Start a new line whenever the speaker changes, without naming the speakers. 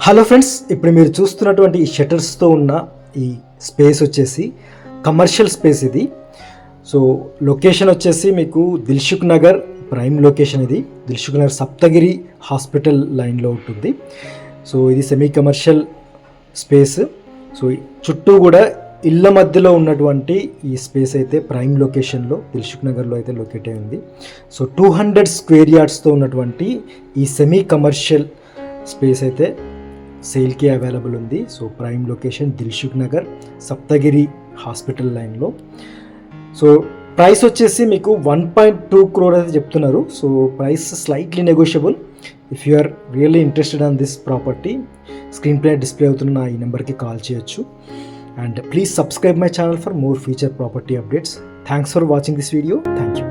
Hello friends, ఇప్పుడు మీరు చూస్తున్నటువంటి ఈ షటర్స్తో ఉన్న ఈ స్పేస్ వచ్చేసి కమర్షియల్ స్పేస్ ఇది. సో లొకేషన్ వచ్చేసి మీకు దిల్సుఖ్ నగర్ ప్రైమ్ లొకేషన్. ఇది దిల్సుఖ్ నగర్ సప్తగిరి హాస్పిటల్ లైన్లో ఉంటుంది. సో ఇది సెమీ కమర్షియల్ స్పేస్. సో చుట్టూ కూడా ఇళ్ళ మధ్యలో ఉన్నటువంటి ఈ స్పేస్ అయితే ప్రైమ్ లొకేషన్లో దిల్సుఖ్ నగర్లో అయితే లొకేట్ అయి ఉంది. సో 200 స్క్వేర్ యార్డ్స్తో ఉన్నటువంటి ఈ సెమీ కమర్షియల్ స్పేస్ అయితే సేల్కి అవైలబుల్ ఉంది. So prime location Dilsukhnagar Saptagiri hospital లైన్లో. సో ప్రైస్ వచ్చేసి మీకు 1.2 crore అయితే చెప్తున్నారు. So price slightly negotiable. If you are really interested on this property, screen play display అవుతున్న ఈ నెంబర్కి కాల్ చేయొచ్చు. And please subscribe my channel for more future property updates. Thanks for watching this video. Thank you.